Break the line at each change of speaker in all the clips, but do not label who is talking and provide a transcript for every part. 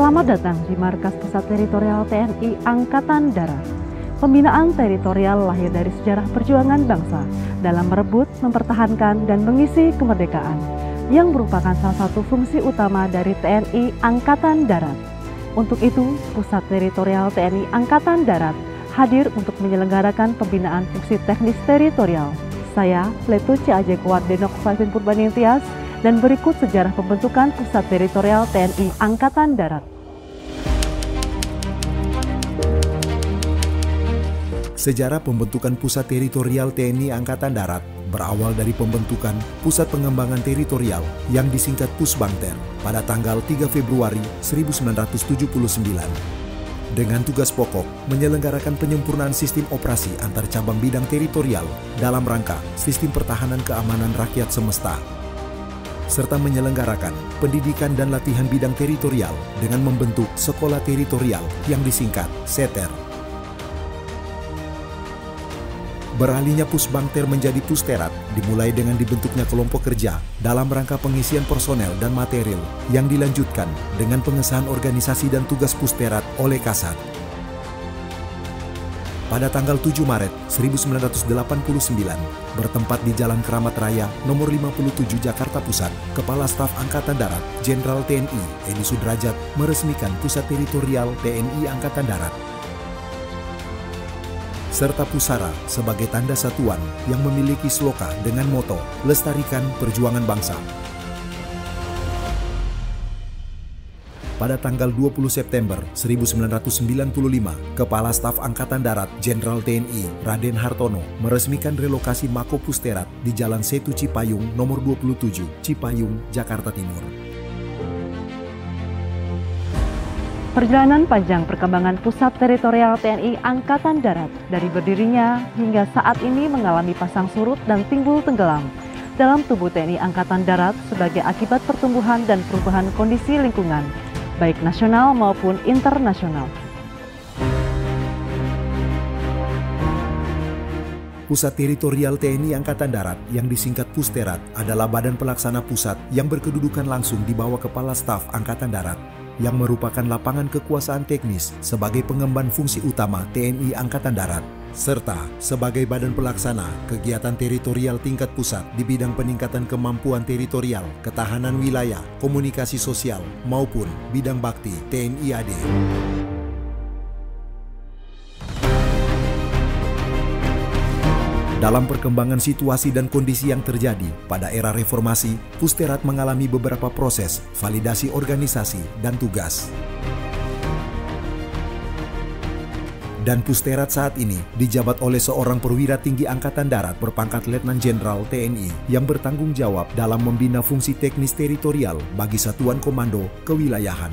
Selamat datang di Markas Pusat Teritorial TNI Angkatan Darat. Pembinaan teritorial lahir dari sejarah perjuangan bangsa dalam merebut, mempertahankan, dan mengisi kemerdekaan, yang merupakan salah satu fungsi utama dari TNI Angkatan Darat. Untuk itu, Pusat Teritorial TNI Angkatan Darat hadir untuk menyelenggarakan pembinaan fungsi teknis teritorial. Saya, Letu C.A.J. Kuardenok Faizin Purbanintias, dan berikut sejarah pembentukan Pusat Teritorial TNI Angkatan Darat.
Sejarah pembentukan Pusat Teritorial TNI Angkatan Darat berawal dari pembentukan Pusat Pengembangan Teritorial yang disingkat Pusbangter pada tanggal 3 Februari 1979 dengan tugas pokok menyelenggarakan penyempurnaan sistem operasi antar cabang bidang teritorial dalam rangka sistem pertahanan keamanan rakyat semesta, serta menyelenggarakan pendidikan dan latihan bidang teritorial dengan membentuk Sekolah Teritorial yang disingkat SETER. Beralihnya Pusbangter menjadi Pusterat dimulai dengan dibentuknya kelompok kerja dalam rangka pengisian personel dan material yang dilanjutkan dengan pengesahan organisasi dan tugas Pusterat oleh Kasat. Pada tanggal 7 Maret 1989, bertempat di Jalan Keramat Raya nomor 57 Jakarta Pusat, Kepala Staf Angkatan Darat Jenderal TNI Edi Sudrajat meresmikan Pusat Teritorial TNI Angkatan Darat serta pusara sebagai tanda satuan yang memiliki sloka dengan moto Lestarikan Perjuangan Bangsa. Pada tanggal 20 September 1995, Kepala Staf Angkatan Darat Jenderal TNI Raden Hartono meresmikan relokasi Mako Pusterat di Jalan Setu Cipayung nomor 27, Cipayung, Jakarta Timur.
Perjalanan panjang perkembangan Pusat Teritorial TNI Angkatan Darat dari berdirinya hingga saat ini mengalami pasang surut dan timbul tenggelam dalam tubuh TNI Angkatan Darat sebagai akibat pertumbuhan dan perubahan kondisi lingkungan, baik nasional maupun internasional.
Pusat Teritorial TNI Angkatan Darat yang disingkat Pusterat adalah badan pelaksana pusat yang berkedudukan langsung di bawah Kepala Staf Angkatan Darat, yang merupakan lapangan kekuasaan teknis sebagai pengemban fungsi utama TNI Angkatan Darat, serta sebagai badan pelaksana kegiatan teritorial tingkat pusat di bidang peningkatan kemampuan teritorial, ketahanan wilayah, komunikasi sosial, maupun bidang bakti TNI AD. Dalam perkembangan situasi dan kondisi yang terjadi pada era reformasi, Pusterat mengalami beberapa proses validasi organisasi dan tugas. Dan Pusterat saat ini dijabat oleh seorang perwira tinggi Angkatan Darat berpangkat Letnan Jenderal TNI yang bertanggung jawab dalam membina fungsi teknis teritorial bagi Satuan Komando Kewilayahan.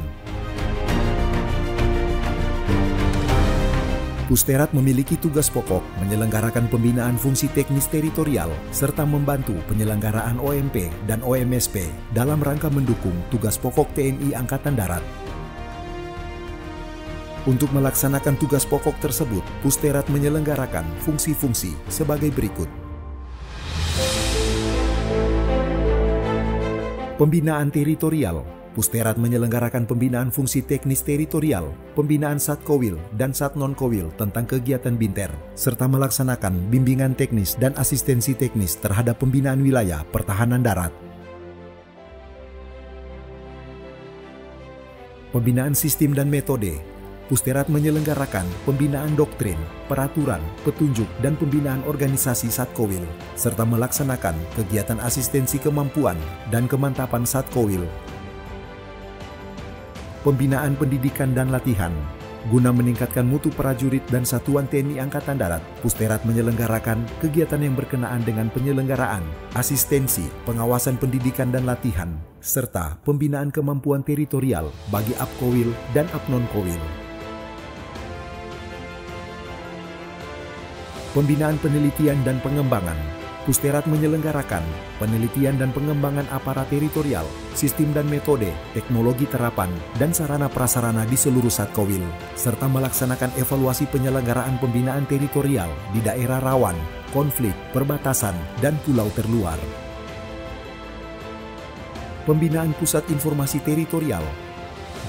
Pusterat memiliki tugas pokok menyelenggarakan pembinaan fungsi teknis teritorial serta membantu penyelenggaraan OMP dan OMSP dalam rangka mendukung tugas pokok TNI Angkatan Darat. Untuk melaksanakan tugas pokok tersebut, Pusterat menyelenggarakan fungsi-fungsi sebagai berikut. Pembinaan teritorial. Pusterat menyelenggarakan pembinaan fungsi teknis teritorial, pembinaan Satkowil dan Satnonkowil tentang kegiatan Binter, serta melaksanakan bimbingan teknis dan asistensi teknis terhadap pembinaan wilayah pertahanan darat. Pembinaan sistem dan metode. Pusterat menyelenggarakan pembinaan doktrin, peraturan, petunjuk, dan pembinaan organisasi Satkowil, serta melaksanakan kegiatan asistensi kemampuan dan kemantapan Satkowil. Pembinaan pendidikan dan latihan. Guna meningkatkan mutu prajurit dan satuan TNI Angkatan Darat, Pusterat menyelenggarakan kegiatan yang berkenaan dengan penyelenggaraan, asistensi, pengawasan pendidikan dan latihan, serta pembinaan kemampuan teritorial bagi Apkowil dan Apnonkowil. Pembinaan penelitian dan pengembangan. Pusterat menyelenggarakan penelitian dan pengembangan aparat teritorial, sistem dan metode, teknologi terapan, dan sarana prasarana di seluruh Satkowil, serta melaksanakan evaluasi penyelenggaraan pembinaan teritorial di daerah rawan, konflik, perbatasan, dan pulau terluar. Pembinaan Pusat Informasi Teritorial.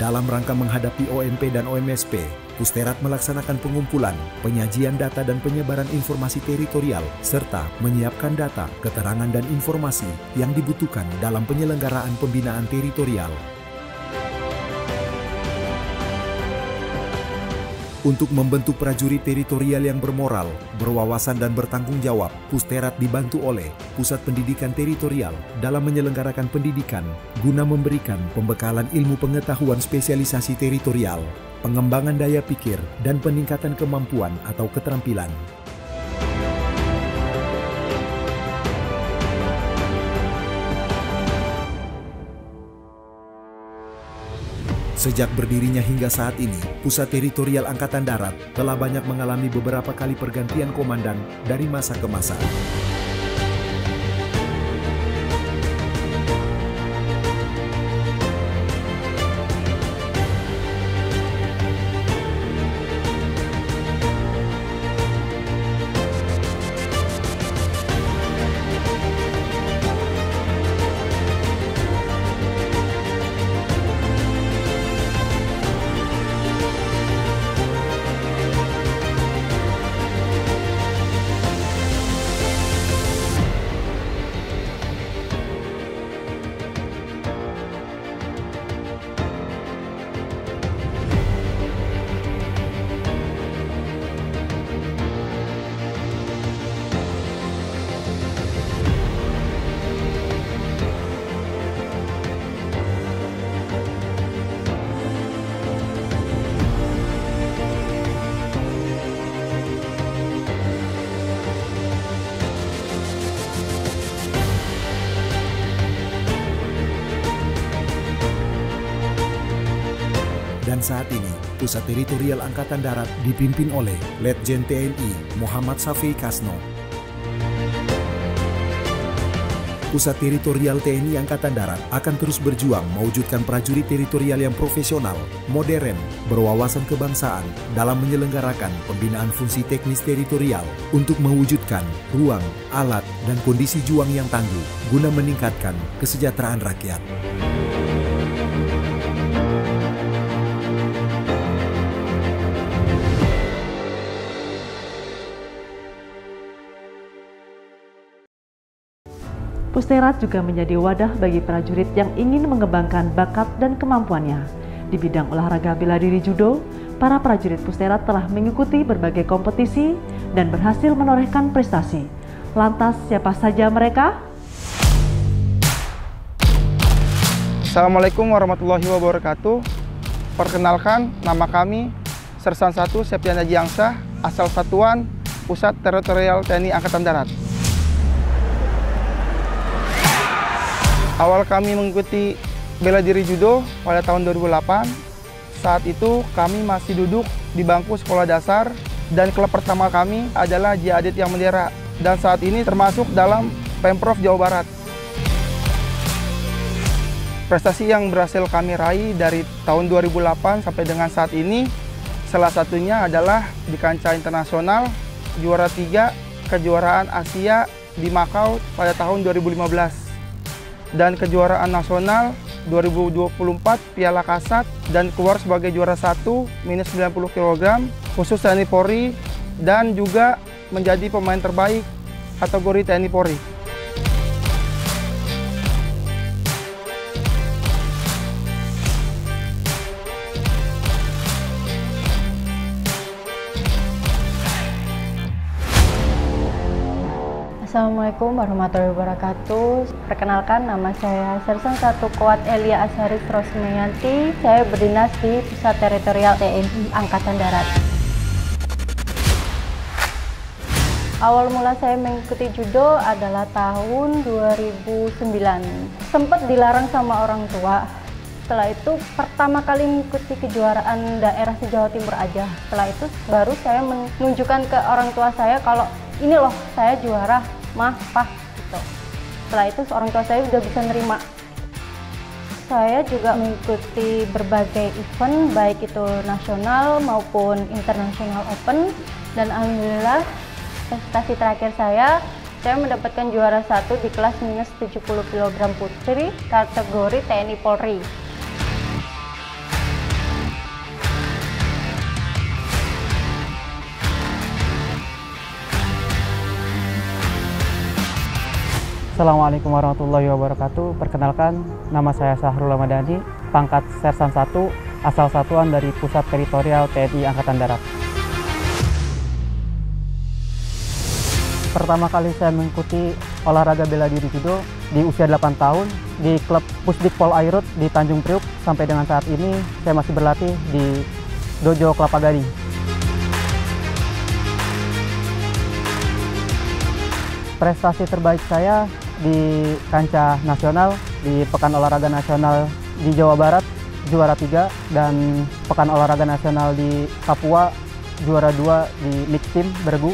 Dalam rangka menghadapi OMP dan OMSP, Pusterat melaksanakan pengumpulan, penyajian data dan penyebaran informasi teritorial, serta menyiapkan data, keterangan dan informasi yang dibutuhkan dalam penyelenggaraan pembinaan teritorial. Untuk membentuk prajurit teritorial yang bermoral, berwawasan dan bertanggung jawab, Pusterat dibantu oleh Pusat Pendidikan Teritorial dalam menyelenggarakan pendidikan guna memberikan pembekalan ilmu pengetahuan spesialisasi teritorial, pengembangan daya pikir, dan peningkatan kemampuan atau keterampilan. Sejak berdirinya hingga saat ini, Pusat Teritorial Angkatan Darat telah banyak mengalami beberapa kali pergantian komandan dari masa ke masa. Dan saat ini, Pusat Teritorial Angkatan Darat dipimpin oleh Letjen TNI Muhammad Safi Kasno. Pusat Teritorial TNI Angkatan Darat akan terus berjuang mewujudkan prajurit teritorial yang profesional, modern, berwawasan kebangsaan dalam menyelenggarakan pembinaan fungsi teknis teritorial untuk mewujudkan ruang, alat, dan kondisi juang yang tangguh guna meningkatkan kesejahteraan rakyat.
Pusterat juga menjadi wadah bagi prajurit yang ingin mengembangkan bakat dan kemampuannya. Di bidang olahraga bela diri judo, para prajurit Pusterat telah mengikuti berbagai kompetisi dan berhasil menorehkan prestasi. Lantas, siapa saja mereka?
Assalamualaikum warahmatullahi wabarakatuh. Perkenalkan, nama kami Sersan 1 Septian Haji Angsah, asal Satuan Pusat Teritorial TNI Angkatan Darat. Awal kami mengikuti bela diri judo pada tahun 2008. Saat itu kami masih duduk di bangku sekolah dasar dan klub pertama kami adalah JAD Tiang Bendera dan saat ini termasuk dalam Pemprov Jawa Barat. Prestasi yang berhasil kami raih dari tahun 2008 sampai dengan saat ini salah satunya adalah di kancah internasional juara 3 kejuaraan Asia di Makau pada tahun 2015. Dan kejuaraan nasional 2024 Piala Kasat dan keluar sebagai juara 1 minus 90 kg khusus TNI Polri dan juga menjadi pemain terbaik kategori TNI Polri.
Assalamualaikum warahmatullahi wabarakatuh. Perkenalkan, nama saya Sersan 1 Kuat Elia Asharis Rosmeyanti. Saya berdinas di Pusat Teritorial TNI Angkatan Darat. Awal mula saya mengikuti judo adalah tahun 2009. Sempat dilarang sama orang tua. Setelah itu pertama kali mengikuti kejuaraan daerah se-Jawa Timur aja. Setelah itu baru saya menunjukkan ke orang tua saya kalau ini loh saya juara. Mah, Pah, gitu. Setelah itu orang tua saya udah bisa nerima. Saya juga mengikuti berbagai event, baik itu nasional maupun international open. Dan alhamdulillah, prestasi terakhir saya mendapatkan juara 1 di kelas minus 70 kg putri kategori TNI Polri.
Assalamualaikum warahmatullahi wabarakatuh. Perkenalkan, nama saya Sahrul Ramadhani, pangkat Sersan 1, asal satuan dari Pusat Teritorial TNI Angkatan Darat. Pertama kali saya mengikuti olahraga bela diri judo di usia 8 tahun di klub Pusdik Pol Airut di Tanjung Priuk. Sampai dengan saat ini saya masih berlatih di Dojo Kelapa Gading. Prestasi terbaik saya di kancah nasional, di Pekan Olahraga Nasional di Jawa Barat, juara 3, dan Pekan Olahraga Nasional di Papua, juara 2 di mix team bergu.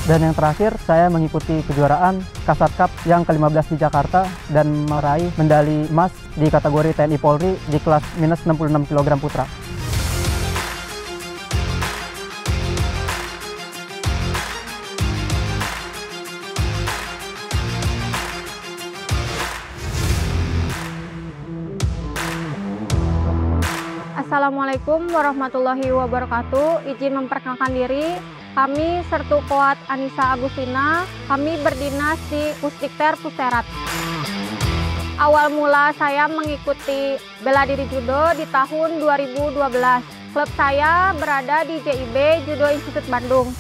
Dan yang terakhir, saya mengikuti kejuaraan Kasat Cup yang ke-15 di Jakarta dan meraih medali emas di kategori TNI Polri di kelas minus 66 kg putra.
Assalamualaikum warahmatullahi wabarakatuh. Izin memperkenalkan diri, kami Sertu Koat Anissa Agustina. Kami berdinas di Pusdikter Pusterat. Awal mula saya mengikuti bela diri judo di tahun 2012. Klub saya berada di JIB Judo Institute Bandung.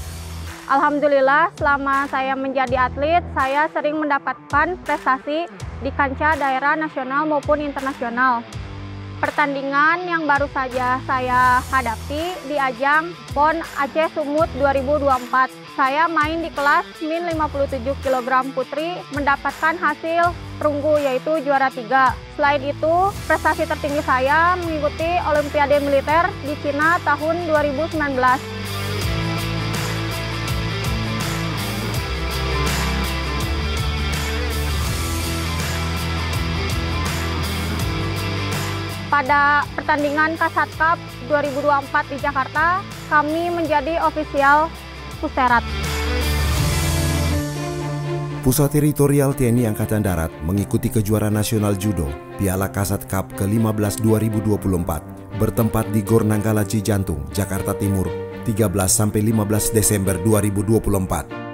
Alhamdulillah, selama saya menjadi atlet, saya sering mendapatkan prestasi di kancah daerah nasional maupun internasional. Pertandingan yang baru saja saya hadapi di ajang PON Aceh Sumut 2024. Saya main di kelas min 57 kg putri, mendapatkan hasil perunggu yaitu juara 3. Selain itu, prestasi tertinggi saya mengikuti Olimpiade Militer di Cina tahun 2019. Pada pertandingan Kasat Cup 2024 di Jakarta, kami menjadi ofisial Pusterat.
Pusat Teritorial TNI Angkatan Darat mengikuti kejuaraan nasional judo Piala Kasat Cup ke-15 2024 bertempat di Gor Nanggala Cijantung, Jakarta Timur, 13–15 Desember 2024.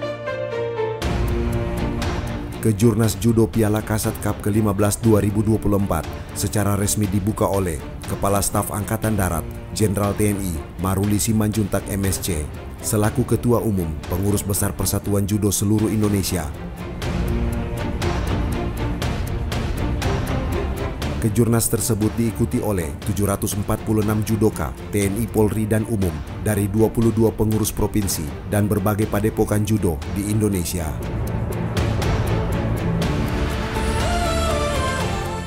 Kejurnas Judo Piala Kasat Cup ke-15 2024 secara resmi dibuka oleh Kepala Staf Angkatan Darat Jenderal TNI Maruli Simanjuntak MSC selaku Ketua Umum Pengurus Besar Persatuan Judo Seluruh Indonesia. Kejurnas tersebut diikuti oleh 746 judoka TNI Polri dan umum dari 22 pengurus provinsi dan berbagai padepokan judo di Indonesia.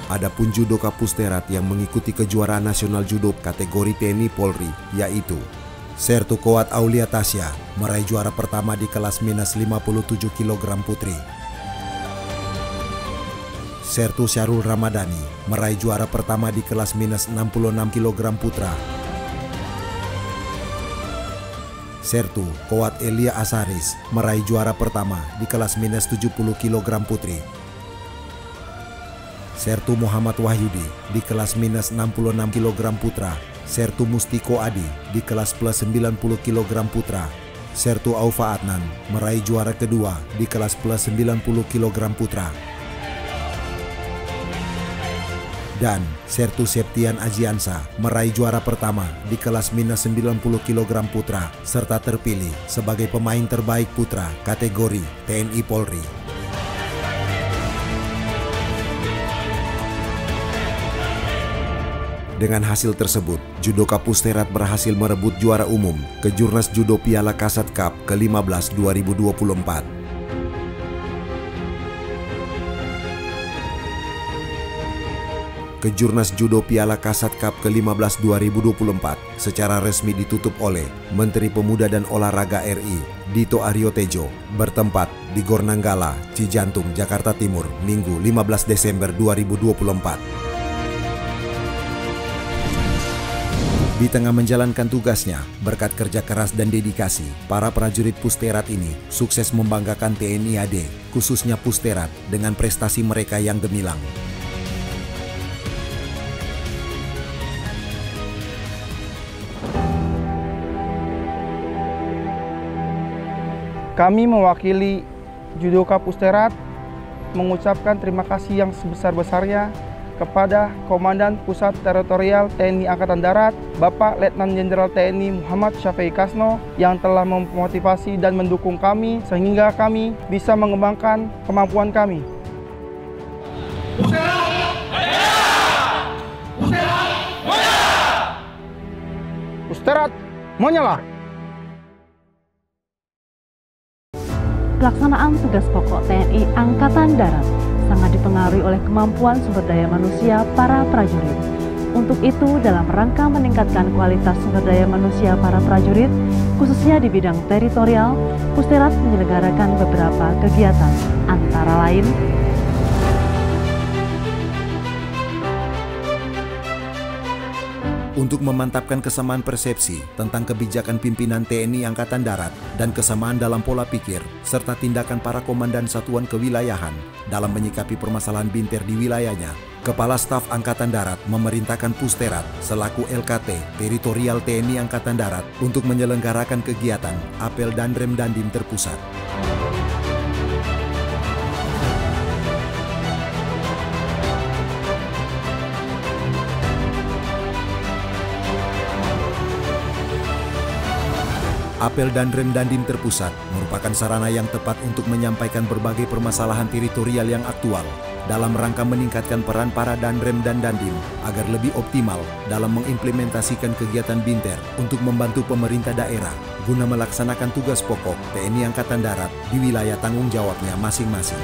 Adapun judoka Pusterat yang mengikuti kejuaraan nasional judo kategori TNI Polri yaitu Sertu Koat Aulia Tasya meraih juara pertama di kelas minus 57 kg putri. Sertu Syarul Ramadhani meraih juara pertama di kelas minus 66 kg putra. Sertu Koat Elia Asaris meraih juara pertama di kelas minus 70 kg putri. Sertu Muhammad Wahyudi di kelas minus 66 kg putra. Sertu Mustiko Adi di kelas plus 90 kg putra. Sertu Aufa Adnan meraih juara kedua di kelas plus 90 kg putra. Dan Sertu Septian Ajiansa meraih juara pertama di kelas minus 90 kg putra serta terpilih sebagai pemain terbaik putra kategori TNI Polri. Dengan hasil tersebut, judoka Pusterat berhasil merebut juara umum Kejurnas Judo Piala Kasat Cup ke-15 2024. Kejurnas Judo Piala Kasat Cup ke-15 2024 secara resmi ditutup oleh Menteri Pemuda dan Olahraga RI Dito Aryo Tejo bertempat di Gor Nanggala, Cijantung, Jakarta Timur, Minggu 15 Desember 2024. Di tengah menjalankan tugasnya, berkat kerja keras dan dedikasi, para prajurit Pusterat ini sukses membanggakan TNI AD, khususnya Pusterat, dengan prestasi mereka yang gemilang.
Kami mewakili Judoka Pusterat mengucapkan terima kasih yang sebesar-besarnya kepada Komandan Pusat Teritorial TNI Angkatan Darat, Bapak Letnan Jenderal TNI Muhammad Syafei Kasno yang telah memotivasi dan mendukung kami sehingga kami bisa mengembangkan kemampuan kami. Pusterat menyala.
Pelaksanaan tugas pokok TNI Angkatan Darat sangat dipengaruhi oleh kemampuan sumber daya manusia para prajurit. Untuk itu, dalam rangka meningkatkan kualitas sumber daya manusia para prajurit, khususnya di bidang teritorial, Pusterat menyelenggarakan beberapa kegiatan, antara lain
untuk memantapkan kesamaan persepsi tentang kebijakan pimpinan TNI Angkatan Darat dan kesamaan dalam pola pikir serta tindakan para komandan satuan kewilayahan dalam menyikapi permasalahan binter di wilayahnya, Kepala Staf Angkatan Darat memerintahkan Pusterat selaku LKT Teritorial TNI Angkatan Darat untuk menyelenggarakan kegiatan Apel Danrem Dandim terpusat. Apel Danrem Dandim terpusat merupakan sarana yang tepat untuk menyampaikan berbagai permasalahan teritorial yang aktual dalam rangka meningkatkan peran para Danrem dan Dandim agar lebih optimal dalam mengimplementasikan kegiatan binter untuk membantu pemerintah daerah guna melaksanakan tugas pokok TNI Angkatan Darat di wilayah tanggung jawabnya masing-masing.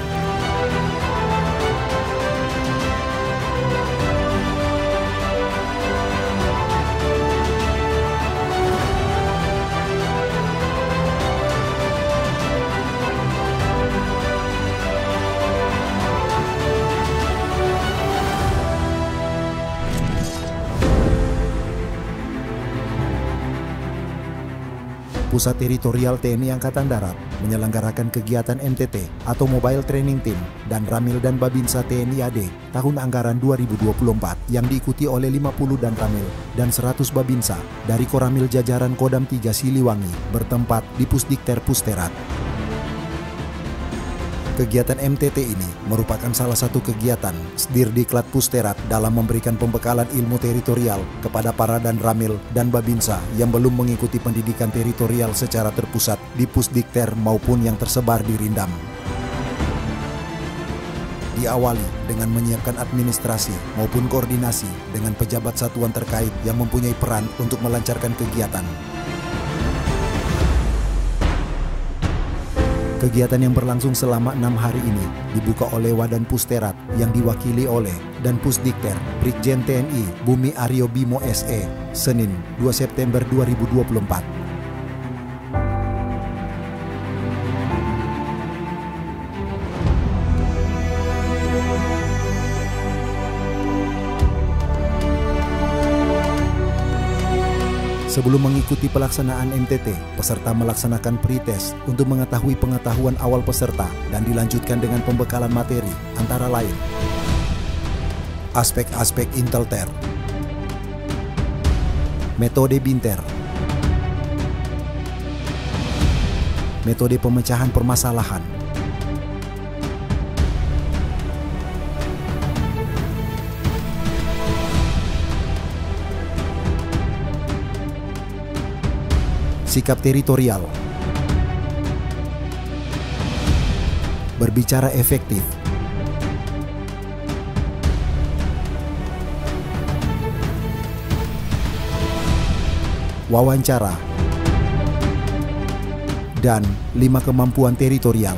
Pusat Teritorial TNI Angkatan Darat menyelenggarakan kegiatan MTT atau Mobile Training Team dan Ramil dan Babinsa TNI AD tahun anggaran 2024 yang diikuti oleh 50 dan Ramil dan 100 Babinsa dari Koramil jajaran Kodam 3 Siliwangi bertempat di Pusdikter Pusterat. Kegiatan MTT ini merupakan salah satu kegiatan Sdirdiklat Pusterat dalam memberikan pembekalan ilmu teritorial kepada para Danramil dan Babinsa yang belum mengikuti pendidikan teritorial secara terpusat di Pusdikter maupun yang tersebar di Rindam. Diawali dengan menyiapkan administrasi maupun koordinasi dengan pejabat satuan terkait yang mempunyai peran untuk melancarkan kegiatan. Kegiatan yang berlangsung selama 6 hari ini dibuka oleh Wadan Pusterat yang diwakili oleh dan Pusdikter Brigjen TNI Bumi Aryo Bimo SE, Senin 2 September 2024. Sebelum mengikuti pelaksanaan MTT, peserta melaksanakan pretest untuk mengetahui pengetahuan awal peserta dan dilanjutkan dengan pembekalan materi, antara lain aspek-aspek Intelter, metode binter, metode pemecahan permasalahan, sikap teritorial, berbicara efektif, wawancara, dan 5 kemampuan teritorial.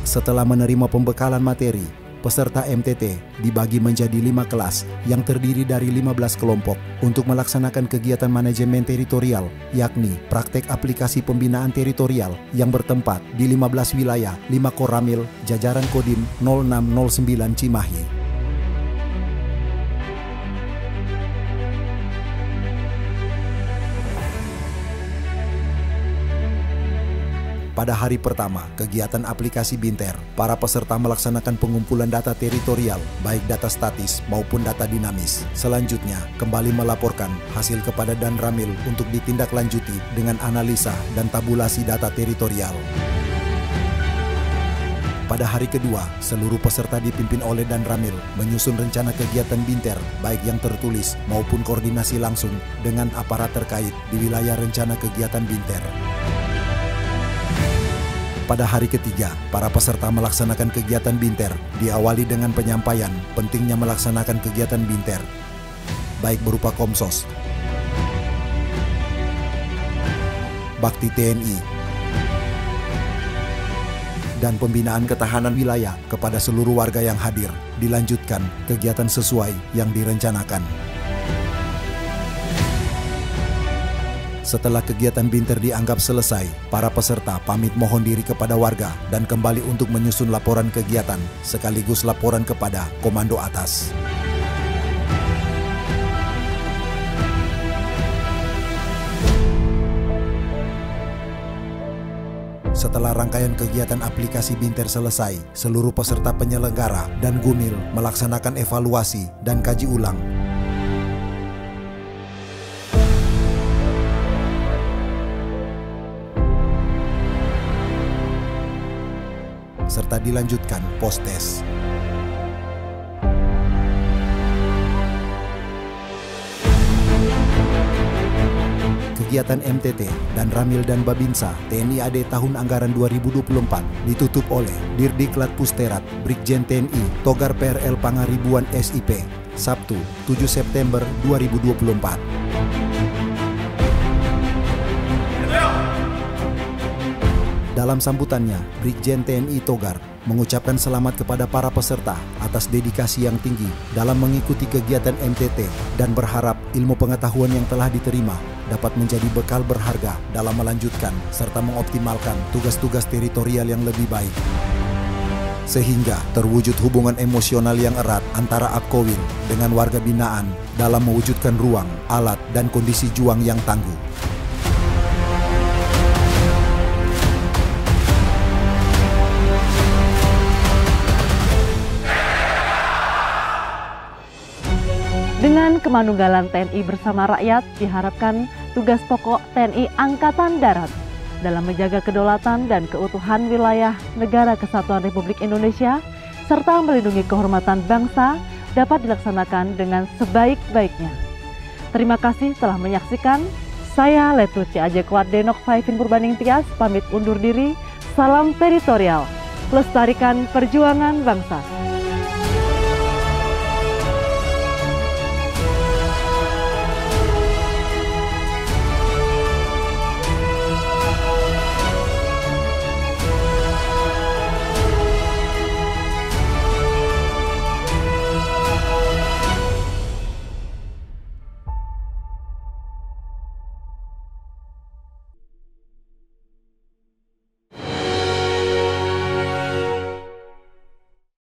Setelah menerima pembekalan materi, peserta MTT dibagi menjadi 5 kelas yang terdiri dari 15 kelompok untuk melaksanakan kegiatan manajemen teritorial, yakni praktek aplikasi pembinaan teritorial yang bertempat di 15 wilayah 5 Koramil, jajaran Kodim 0609 Cimahi. Pada hari pertama kegiatan aplikasi Binter, para peserta melaksanakan pengumpulan data teritorial, baik data statis maupun data dinamis. Selanjutnya, kembali melaporkan hasil kepada Dan Ramil untuk ditindaklanjuti dengan analisa dan tabulasi data teritorial. Pada hari kedua, seluruh peserta dipimpin oleh Dan Ramil menyusun rencana kegiatan Binter, baik yang tertulis maupun koordinasi langsung dengan aparat terkait di wilayah rencana kegiatan Binter. Pada hari ketiga, para peserta melaksanakan kegiatan Binter diawali dengan penyampaian pentingnya melaksanakan kegiatan Binter, baik berupa Komsos, Bakti TNI, dan pembinaan ketahanan wilayah kepada seluruh warga yang hadir. Dilanjutkan kegiatan sesuai yang direncanakan. Setelah kegiatan Binter dianggap selesai, para peserta pamit mohon diri kepada warga dan kembali untuk menyusun laporan kegiatan sekaligus laporan kepada komando atas. Setelah rangkaian kegiatan aplikasi Binter selesai, seluruh peserta penyelenggara dan Gumil melaksanakan evaluasi dan kaji ulang. Serta dilanjutkan post-tes. Kegiatan MTT dan Ramil dan Babinsa TNI AD tahun anggaran 2024 ditutup oleh Dirdiklat Pusterat Brigjen TNI Togar PRL Pangaribuan SIP, Sabtu 7 September 2024. Dalam sambutannya, Brigjen TNI Togar mengucapkan selamat kepada para peserta atas dedikasi yang tinggi dalam mengikuti kegiatan MTT dan berharap ilmu pengetahuan yang telah diterima dapat menjadi bekal berharga dalam melanjutkan serta mengoptimalkan tugas-tugas teritorial yang lebih baik. Sehingga terwujud hubungan emosional yang erat antara Akowil dengan warga binaan dalam mewujudkan ruang, alat, dan kondisi juang yang tangguh.
Dengan kemanunggalan TNI bersama rakyat, diharapkan tugas pokok TNI Angkatan Darat dalam menjaga kedaulatan dan keutuhan wilayah Negara Kesatuan Republik Indonesia serta melindungi kehormatan bangsa dapat dilaksanakan dengan sebaik-baiknya. Terima kasih telah menyaksikan. Saya Letu C.A.J. Kuat Denok Faifin Purbaning Tias pamit undur diri. Salam teritorial, lestarikan perjuangan bangsa.